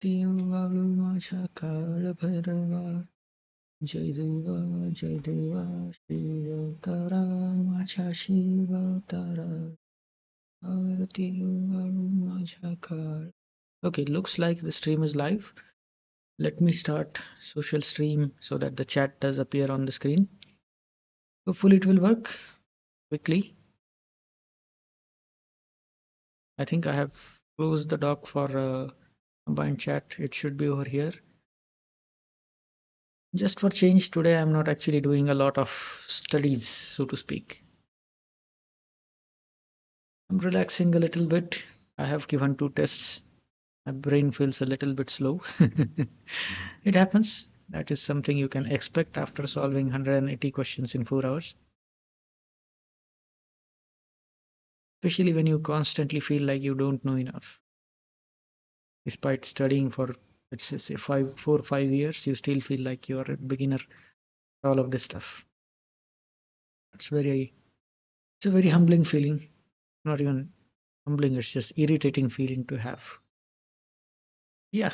देवाळू माझ्या काळ भैरवा जय देवा जय देवा शिव अवतारा माझ्या शिव अवतारा आरती वाळू माझ्या काळ. Okay, looks like the stream is live. Let me start social stream so that the chat does appear on the screen. Hopefully it will work quickly. I think I have closed the dock for combined chat. It should be over here. Just for change, today I'm not actually doing a lot of studies, so to speak. I'm relaxing a little bit. I have given 2 tests. My brain feels a little bit slow. It happens. That is something you can expect after solving 180 questions in 4 hours. Especially when you constantly feel like you don't know enough. Despite studying for, let's just say, 4 or 5 years, you still feel like you are a beginner at all of this stuff. It's a very humbling feeling. Not even humbling, it's just irritating feeling to have. Yeah,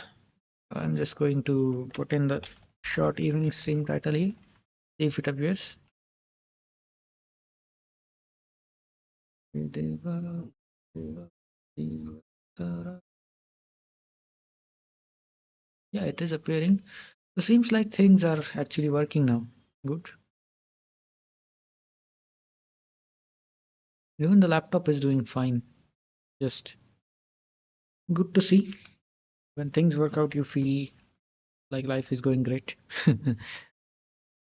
I'm just going to put in the short evening stream title here, see if it appears. Yeah, it is appearing. So seems like things are actually working now. Good. Even the laptop is doing fine. Just good to see. When things work out, you feel like life is going great.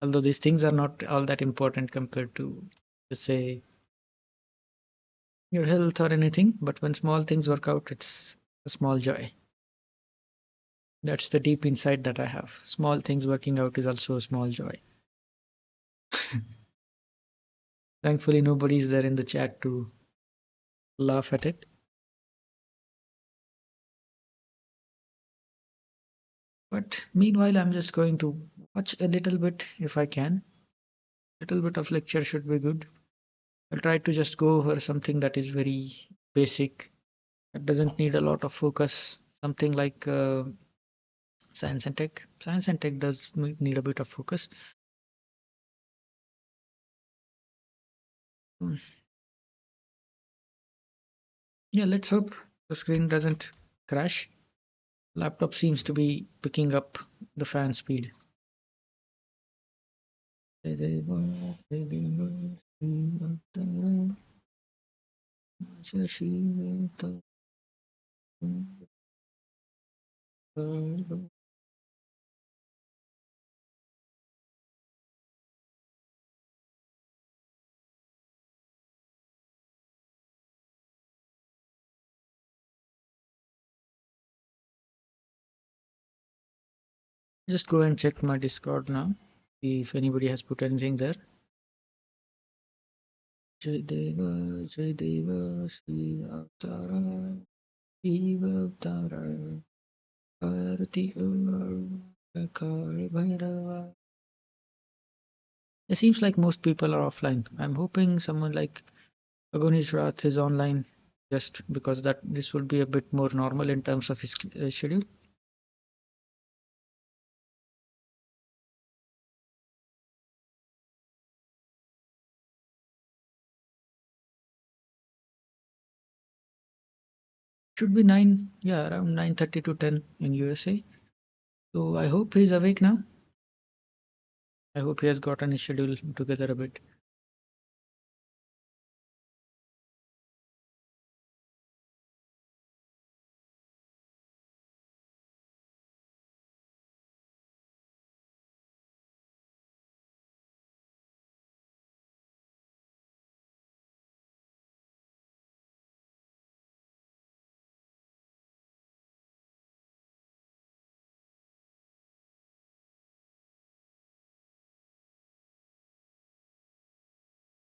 Although these things are not all that important compared to, let's say, your health or anything, but when small things work out, it's a small joy. That's the deep insight that I have. Small things working out is also a small joy. Thankfully, nobody is there in the chat to laugh at it. But meanwhile, I'm just going to watch a little bit if I can. A little bit of lecture should be good. I'll try to just go over something that is very basic, that doesn't need a lot of focus. Something like science and tech. Science and tech does need a bit of focus. Hmm. Yeah, let's hope the screen doesn't crash. Laptop seems to be picking up the fan speed. Just go and check my Discord now. See if anybody has put anything there. Jai Deva, Jai Deva, Shiva Avtara, Shiva Avtara, Arati Akal Bhairava. It seems like most people are offline. I'm hoping someone like Agonish Rath is online just because that this would be a bit more normal in terms of his schedule. Should be 9, yeah, around 9:30 to 10 in USA. So I hope he's awake now. I hope he has gotten his schedule together a bit.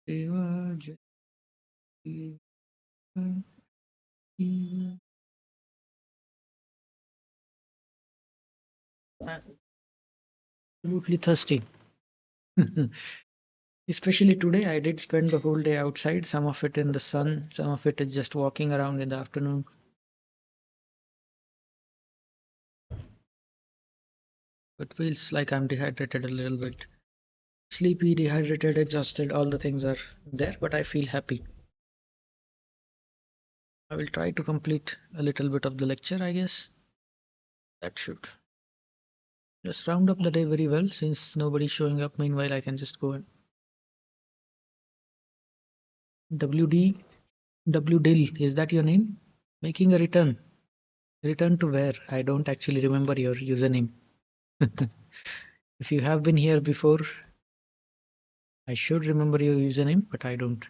Deva, Jai Deva, Shiva. Absolutely thirsty. Especially today, I did spend the whole day outside, some of it in the sun, some of it is just walking around in the afternoon. It feels like I'm dehydrated a little bit. Sleepy, dehydrated, exhausted, all the things are there, but I feel happy. I will try to complete a little bit of the lecture, I guess. That should just round up the day very well. Since nobody's showing up, meanwhile, I can just go and WD, WDill, is that your name? Making a return. Return to where? I don't actually remember your username. If you have been here before, I should remember your username, but I don't.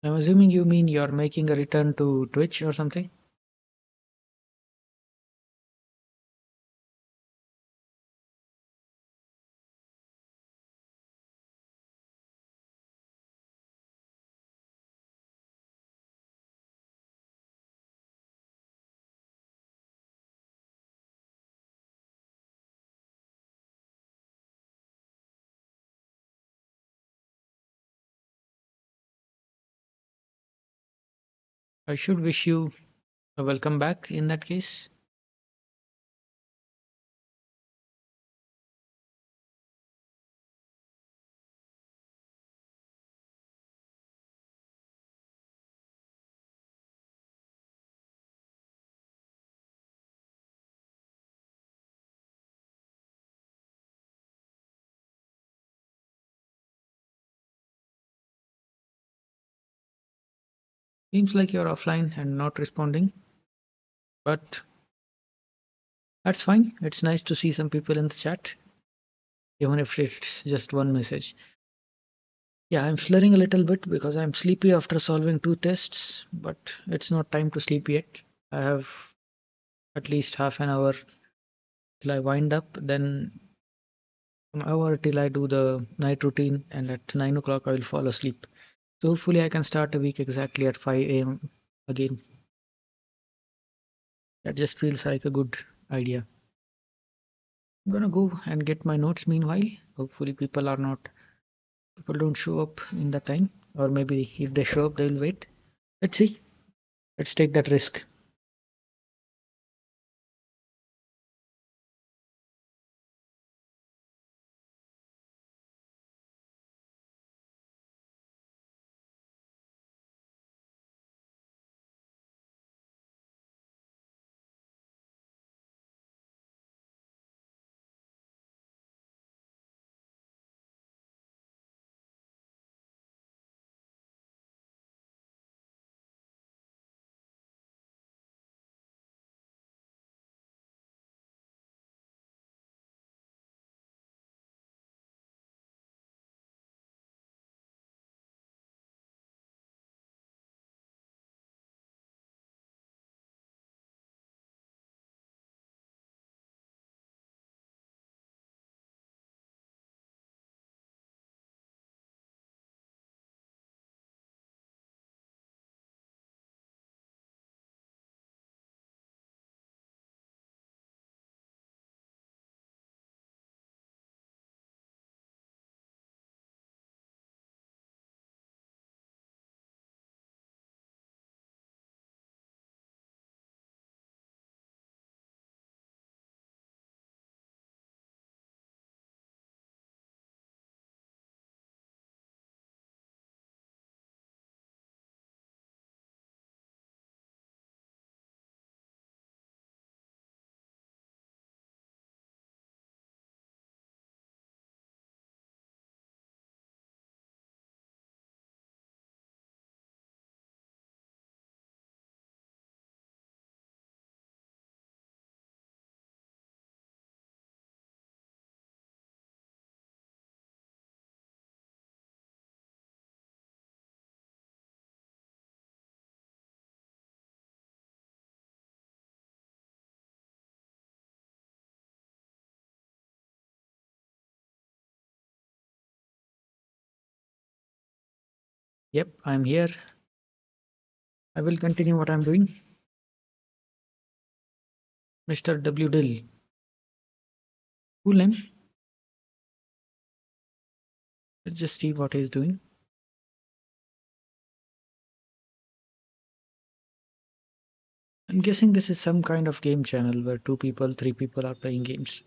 I'm assuming you mean you're making a return to Twitch or something? I should wish you a welcome back in that case. Seems like you're offline and not responding, but that's fine. It's nice to see some people in the chat, even if it's just one message. Yeah, I'm slurring a little bit because I'm sleepy after solving two tests, but it's not time to sleep yet. I have at least half an hour till I wind up, then an hour till I do the night routine, and at 9 o'clock I will fall asleep. So hopefully I can start a week exactly at 5 a.m. again. That just feels like a good idea. I'm gonna go and get my notes meanwhile. Hopefully people don't show up in that time, or maybe if they show up they'll wait. Let's see. Let's take that risk. Yep, I'm here. I will continue what I'm doing. Mr. W. Dill. Full name? Let's just see what he's doing. I'm guessing this is some kind of game channel where two people, three people are playing games.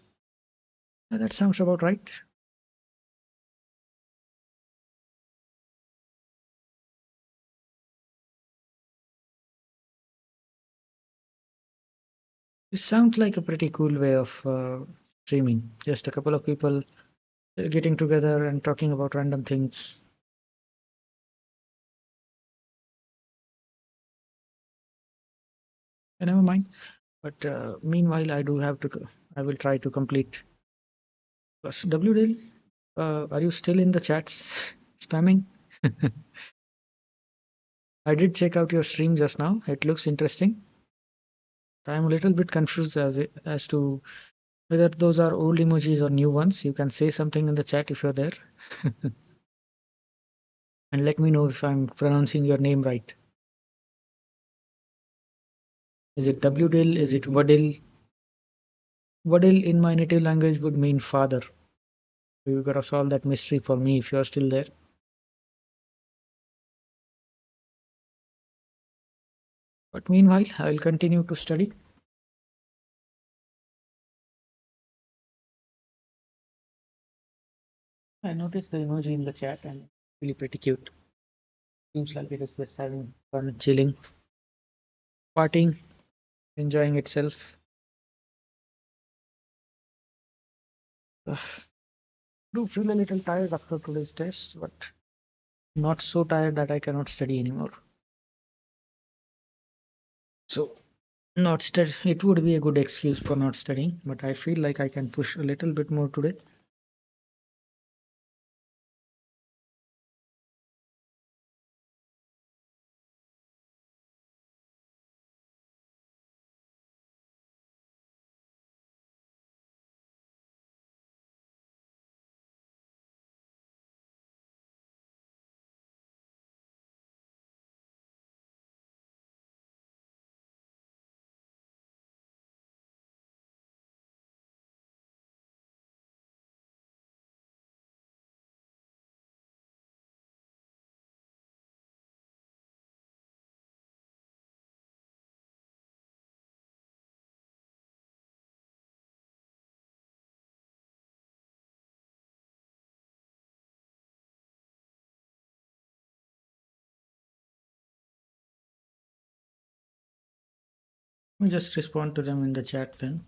That sounds about right. This sounds like a pretty cool way of streaming. Just a couple of people getting together and talking about random things. Never mind. But meanwhile, I do have to. I will try to complete. Plus, WDL, are you still in the chats spamming? I did check out your stream just now. It looks interesting. I'm a little bit confused as to whether those are old emojis or new ones. You can say something in the chat if you're there, and let me know if I'm pronouncing your name right. Is it WDL? Is it Wadil? Wadil in my native language would mean father. You gotta solve that mystery for me if you're still there. But meanwhile, I'll continue to study. I noticed the emoji in the chat and it's really pretty cute. Seems like it is just having fun, chilling, partying, enjoying itself. Ugh, do feel a little tired after today's test, but not so tired that I cannot study anymore. So, not study. It would be a good excuse for not studying, but I feel like I can push a little bit more today. Let me just respond to them in the chat then.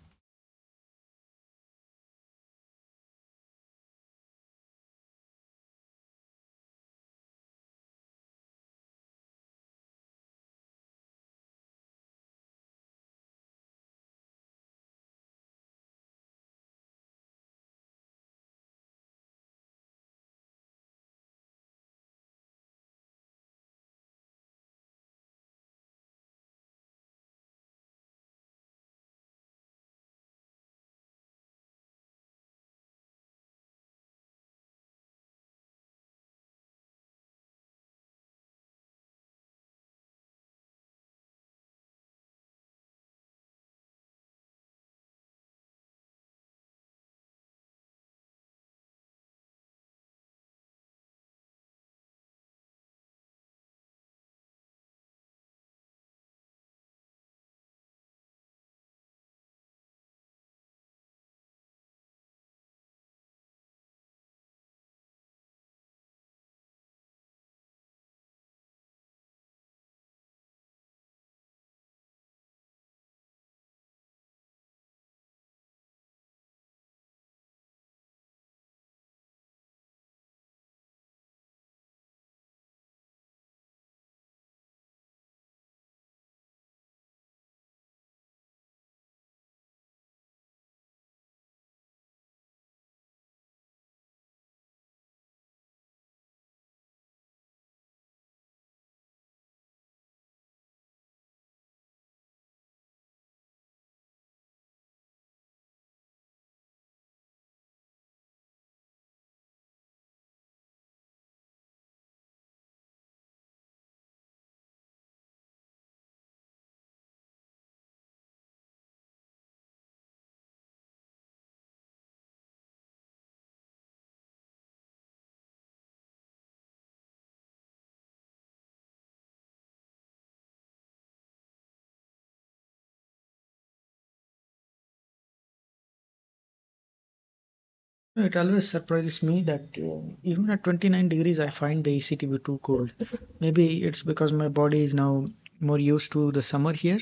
It always surprises me that even at 29 degrees, I find the AC to be too cold. Maybe it's because my body is now more used to the summer here,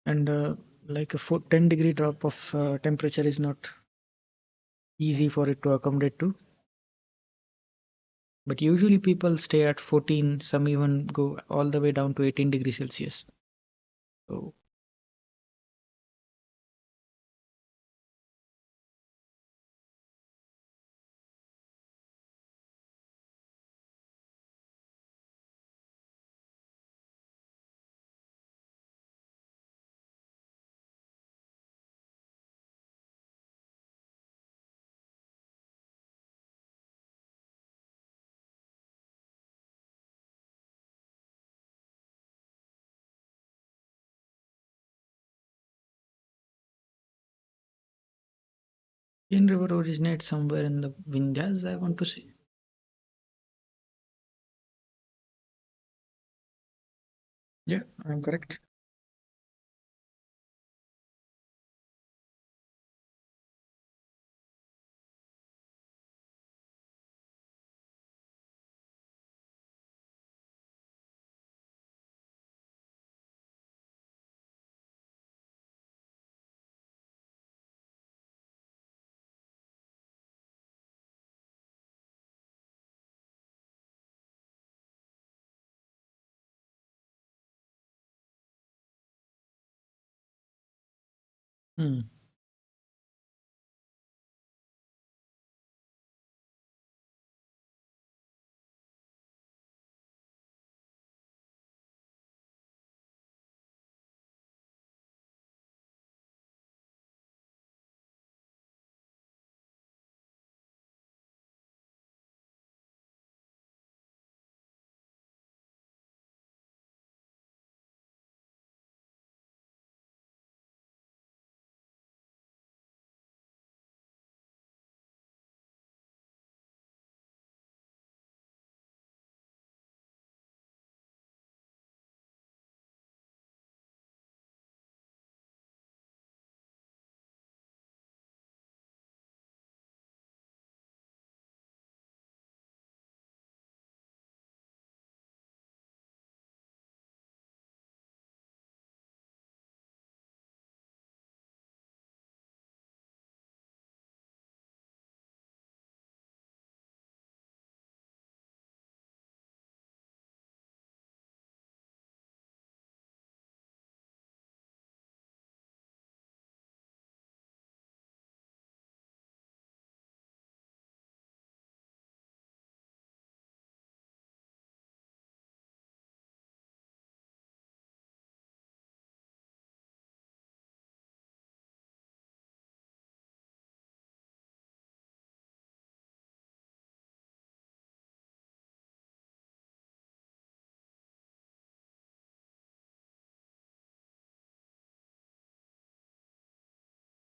and like a 10-degree drop of temperature is not easy for it to accommodate to. But usually people stay at 14, some even go all the way down to 18 degrees Celsius. So, Yen River originates somewhere in the Vindhyas, I want to say. Yeah, I'm correct. Hmm.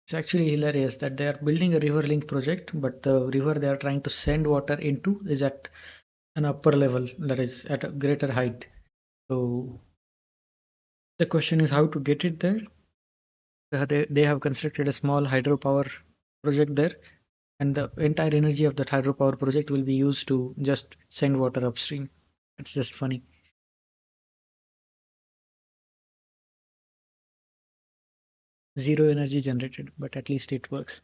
It's actually hilarious that they are building a river link project, but the river they are trying to send water into is at an upper level, that is at a greater height. So the question is how to get it there. They have constructed a small hydropower project there, and the entire energy of that hydropower project will be used to just send water upstream. It's just funny. Zero energy generated, but at least it works.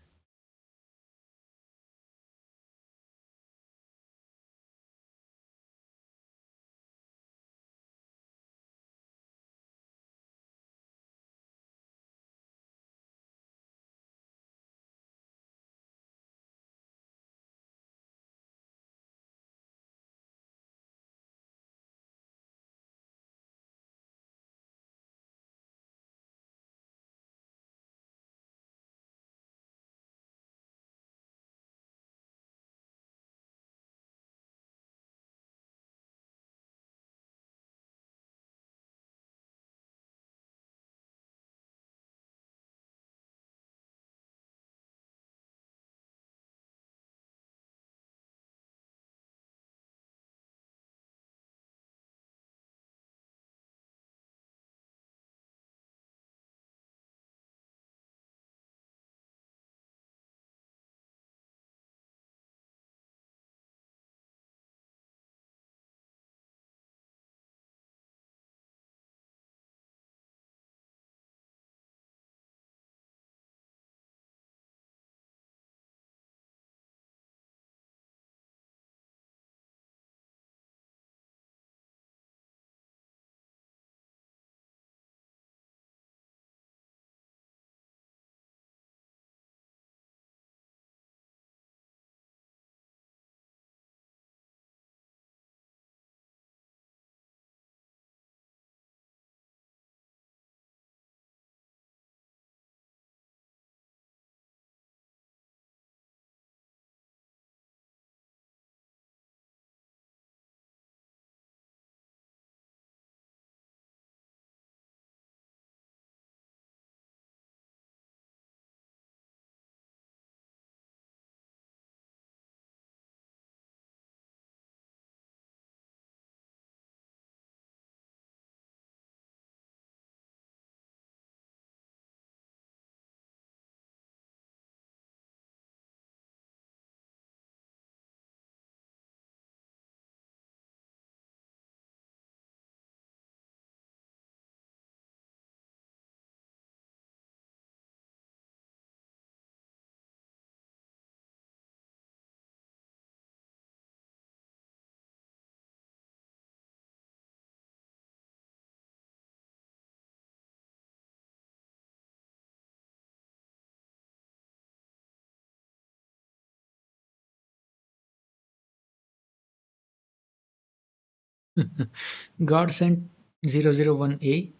God sent 001A.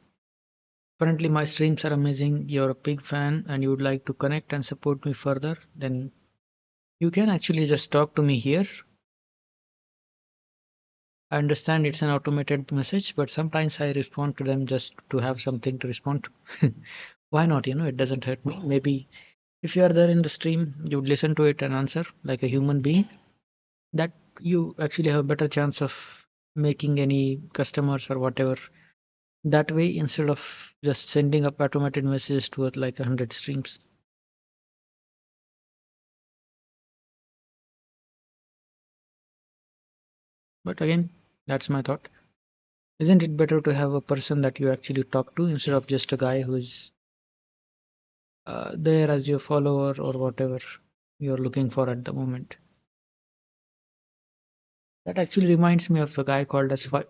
Apparently, my streams are amazing. You're a big fan and you would like to connect and support me further. Then you can actually just talk to me here. I understand it's an automated message, but sometimes I respond to them just to have something to respond to. Why not? It doesn't hurt me. Maybe if you are there in the stream, you would listen to it and answer like a human being. That you actually have a better chance of making any customers or whatever that way instead of just sending up automated messages to like 100 streams. But again, that's my thought. Isn't it better to have a person that you actually talk to instead of just a guy who's there as your follower or whatever you're looking for at the moment? That actually reminds me of the guy called as five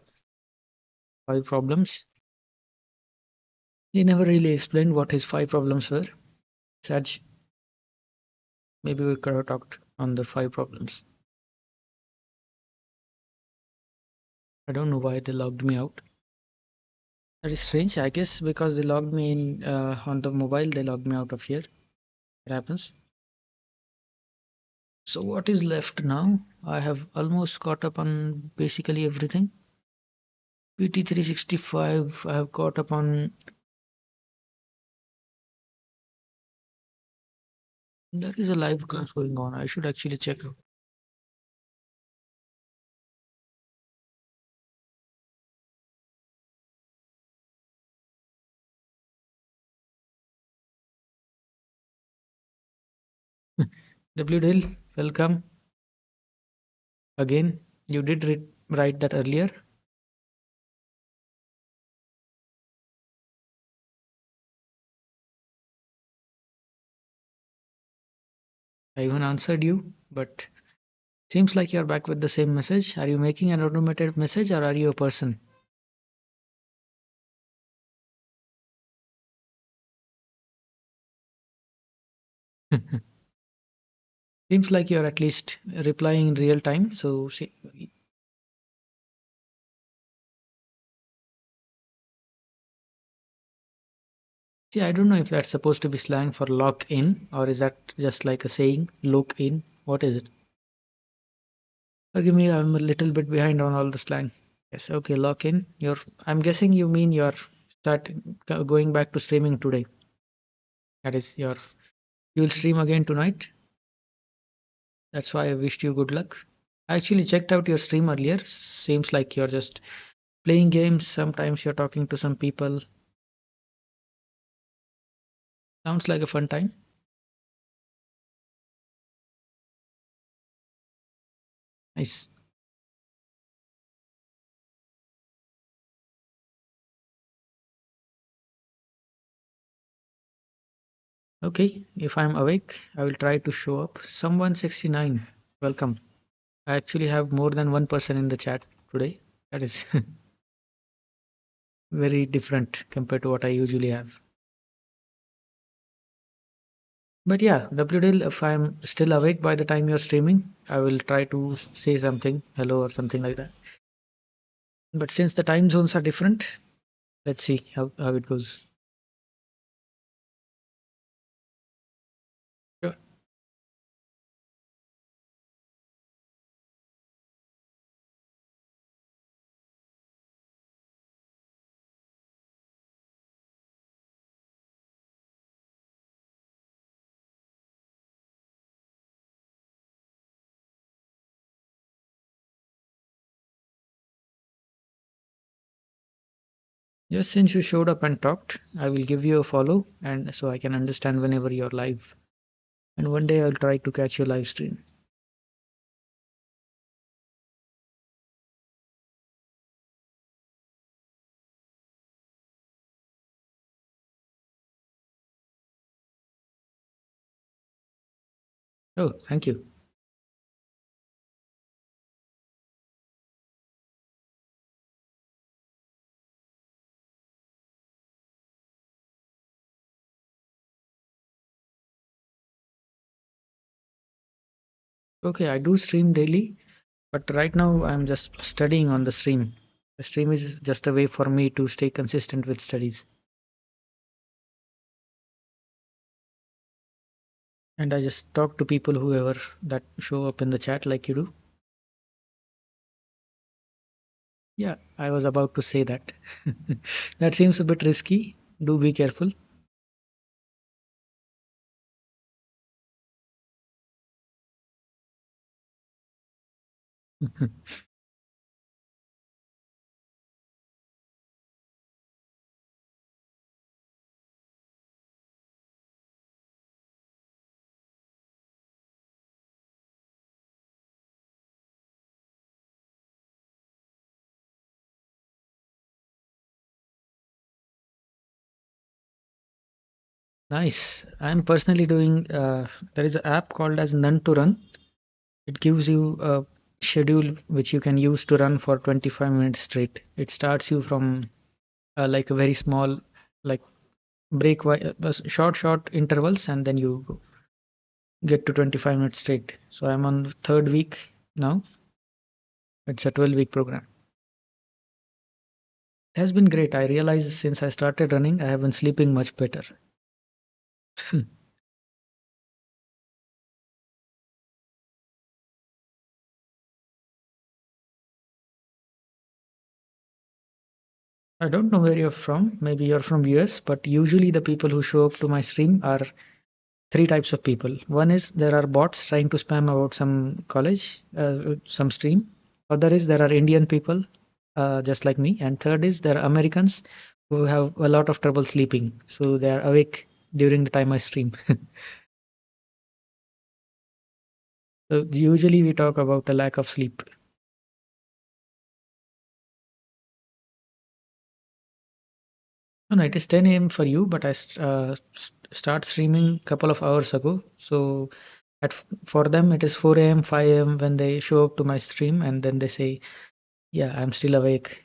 problems. He never really explained what his five problems were. Saj, maybe we could have talked on the five problems. I don't know why they logged me out. That is strange. I guess because they logged me in on the mobile, they logged me out of here. It happens. So what is left now? I have almost caught up on basically everything. PT365, I have caught up on. There is a live class going on. I should actually check out. W Dale, welcome again. You did write that earlier. I even answered you, but seems like you're back with the same message. Are you making an automated message or are you a person? Seems like you're at least replying in real time. So see, I don't know if that's supposed to be slang for lock in or is that just like a saying, look in? What is it? Forgive me, I'm a little bit behind on all the slang. Yes, okay, lock in. I'm guessing you mean you're start going back to streaming today. That is you'll stream again tonight. That's why I wished you good luck. I actually checked out your stream earlier. Seems like you're just playing games. Sometimes you're talking to some people. Sounds like a fun time. Nice. Okay, if I'm awake, I will try to show up. Someone 69. Welcome. I actually have more than one person in the chat today. That is very different compared to what I usually have. But yeah, WDL, if I'm still awake by the time you're streaming, I will try to say something, hello or something like that. But since the time zones are different, let's see how it goes. Sure. Just since you showed up and talked, I will give you a follow and so I can understand whenever you're live. And one day I'll try to catch your live stream. Oh, thank you. Okay, I do stream daily, but right now I'm just studying on the stream. The stream is just a way for me to stay consistent with studies. And I just talk to people whoever that show up in the chat like you do. Yeah, I was about to say that. That seems a bit risky. Do be careful. Nice. I'm personally doing, there is an app called as None to Run. It gives you a schedule which you can use to run for 25 minutes straight. It starts you from like a very small, like short intervals, and then you get to 25 minutes straight. So I'm on the third week now. It's a 12-week program. It has been great. I realized since I started running, I have been sleeping much better. I don't know where you're from. Maybe you're from US, but usually the people who show up to my stream are three types of people. One is there are bots trying to spam about some college, some stream. Other is there are Indian people, just like me. And third is there are Americans who have a lot of trouble sleeping. So they are awake during the time I stream. So usually we talk about a lack of sleep. No, no, it is 10 a.m. for you, but start streaming a couple of hours ago. So for them, it is 4 a.m., 5 a.m. when they show up to my stream, and then they say, "Yeah, I'm still awake.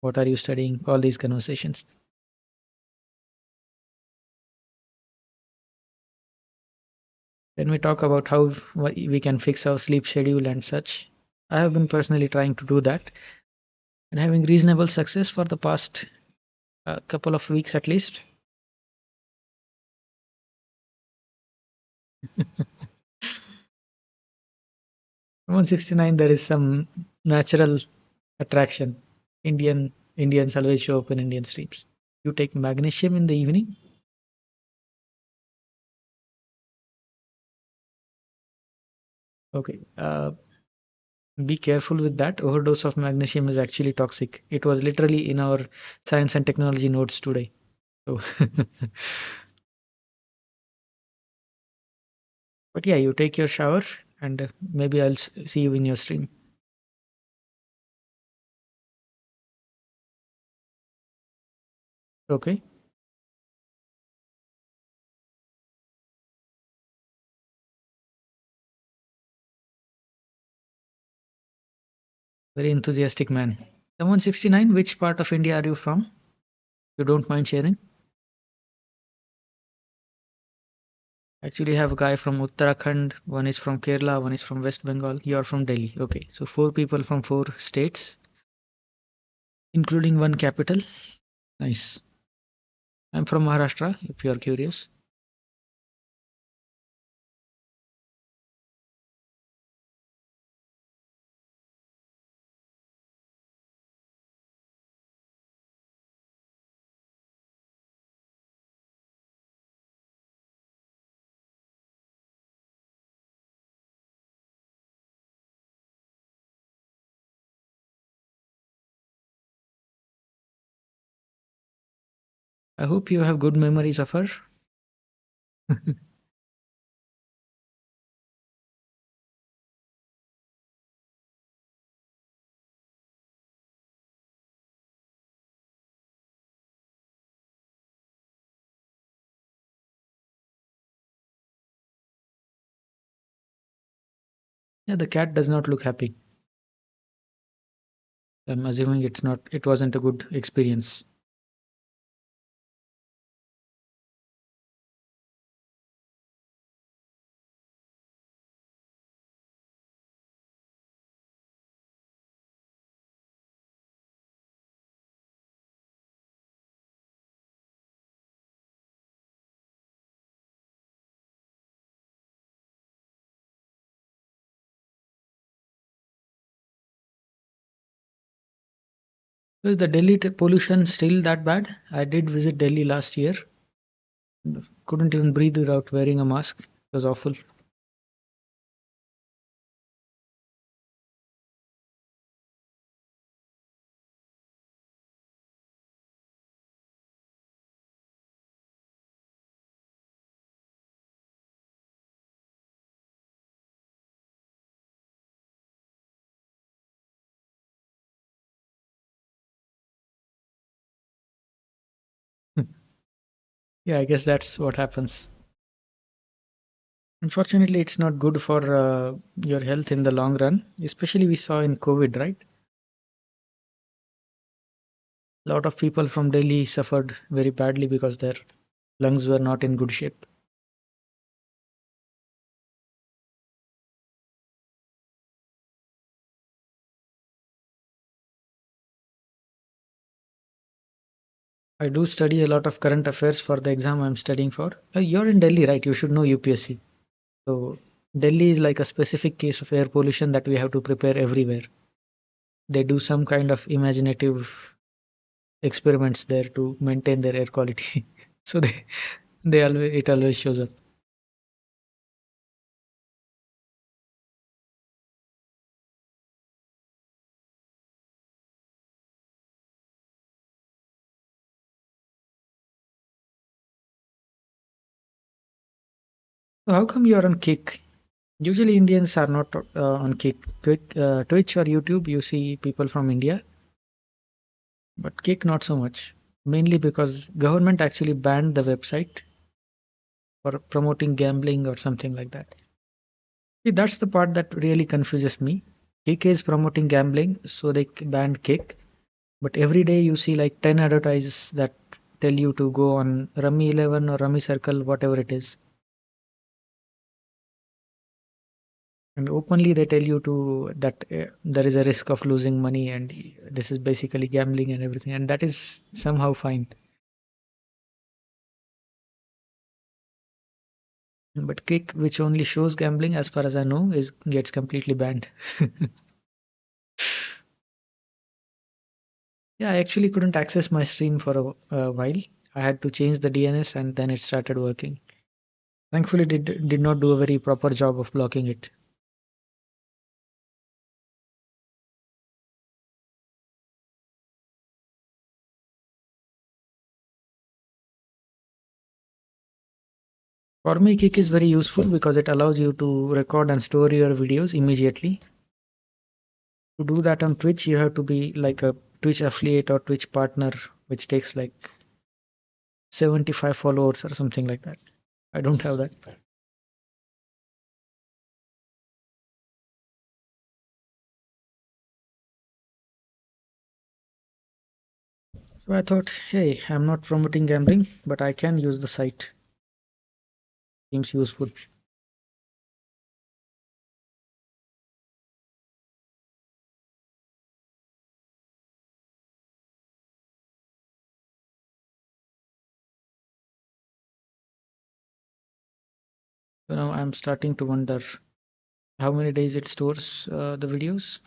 What are you studying?" All these conversations. Then we talk about how we can fix our sleep schedule and such. I have been personally trying to do that and having reasonable success for the past couple of weeks at least. 169, there is some natural attraction. Indians always show up in Indian streams. You take magnesium in the evening? Okay. Be careful with that. Overdose of magnesium is actually toxic. It was literally in our science and technology notes today. So, but yeah, you take your shower and maybe I'll see you in your stream. Okay. Very enthusiastic man. Someone 69, which part of India are you from? You don't mind sharing? Actually, I have a guy from Uttarakhand, one is from Kerala, one is from West Bengal. You're from Delhi. Okay, so four people from four states, including one capital. Nice. I'm from Maharashtra, if you're curious. I hope you have good memories of her. Yeah, the cat does not look happy. I'm assuming it wasn't a good experience. So is the Delhi pollution still that bad? I did visit Delhi last year. Couldn't even breathe without wearing a mask. It was awful. Yeah, I guess that's what happens. Unfortunately, it's not good for your health in the long run. Especially we saw in COVID, right? A lot of people from Delhi suffered very badly because their lungs were not in good shape. I do study a lot of current affairs for the exam I'm studying for. You're in Delhi, right? You should know UPSC. So Delhi is like a specific case of air pollution that we have to prepare everywhere. They do some kind of imaginative experiments there to maintain their air quality. So they always it always shows up. So how come you're on Kick? Usually Indians are not on Kick. Twitch or YouTube, you see people from India, but Kick not so much. Mainly because government actually banned the website for promoting gambling or something like that. See, that's the part that really confuses me. Kick is promoting gambling, so they banned Kick. But every day you see like 10 advertises that tell you to go on Rummy 11 or Rummy Circle, whatever it is. And openly they tell you to that there is a risk of losing money and this is basically gambling and everything. And that is somehow fine. But Kick, which only shows gambling, as far as I know, is gets completely banned. Yeah, I actually couldn't access my stream for a while. I had to change the DNS and then it started working. Thankfully, did not do a very proper job of blocking it. For me, Kick is very useful because it allows you to record and store your videos immediately. To do that on Twitch, you have to be like a Twitch affiliate or Twitch partner, which takes like 75 followers or something like that. I don't have that. So I thought, hey, I'm not promoting gambling, but I can use the site. Seems useful. So now I'm starting to wonder how many days it stores the videos.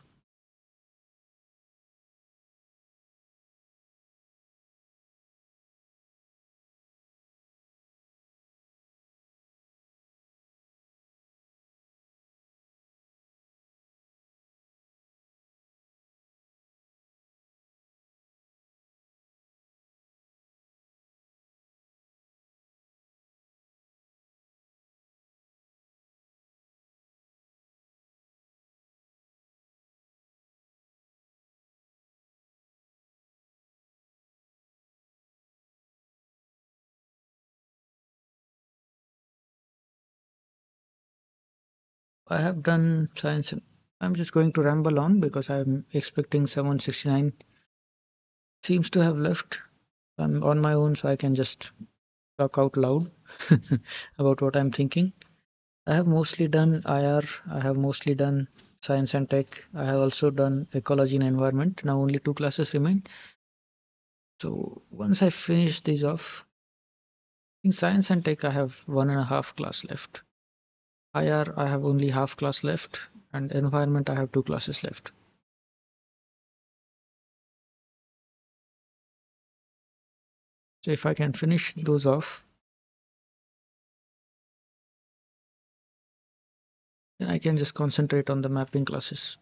I have done science. I'm just going to ramble on because I'm expecting someone 69 seems to have left. I'm on my own, so I can just talk out loud about what I'm thinking. I have mostly done IR, I have mostly done science and tech. I have also done ecology and environment. Now only two classes remain. So once I finish these off, in science and tech, I have 1.5 class left. IR, I have only half class left, and environment, I have two classes left. So if I can finish those off, then I can just concentrate on the mapping classes.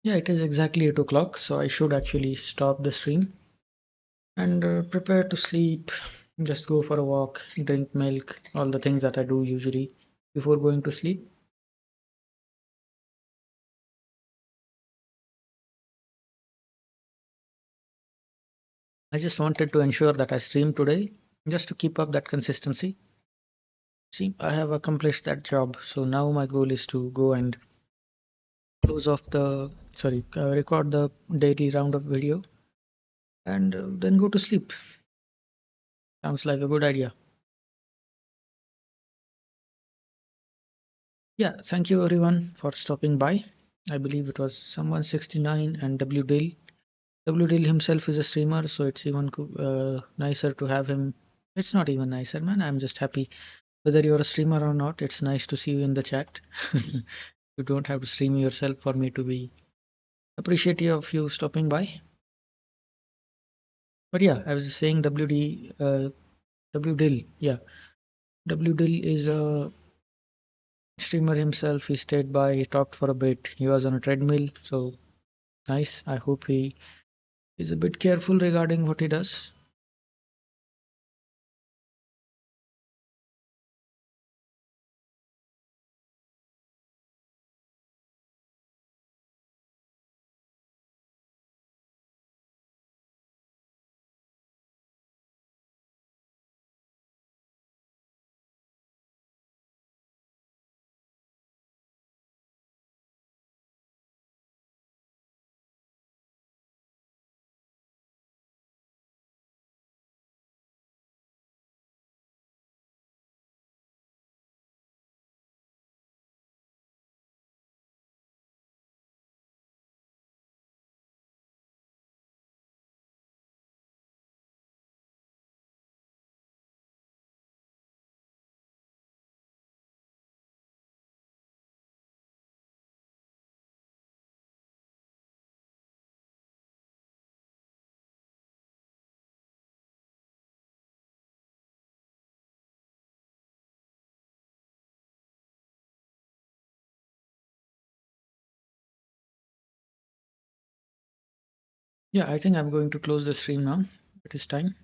Yeah, it is exactly 8 o'clock, so I should actually stop the stream and prepare to sleep. Just go for a walk, drink milk, all the things that I do usually before going to sleep. I just wanted to ensure that I stream today just to keep up that consistency. See, I have accomplished that job, so now my goal is to go and close off the, sorry, record the daily round of video and then go to sleep. Sounds like a good idea. Yeah, thank you everyone for stopping by. I believe it was someone 69 and W Dill. W Dill himself is a streamer, so it's even nicer to have him. It's not even nicer, man. I'm just happy. Whether you're a streamer or not, it's nice to see you in the chat. You don't have to stream yourself for me to be appreciative of you stopping by. But yeah, I was saying W Dill. Yeah, W Dill is a streamer himself. He stayed by, he talked for a bit. He was on a treadmill, so nice. I hope he is a bit careful regarding what he does. Yeah, I think I'm going to close the stream now. It is time.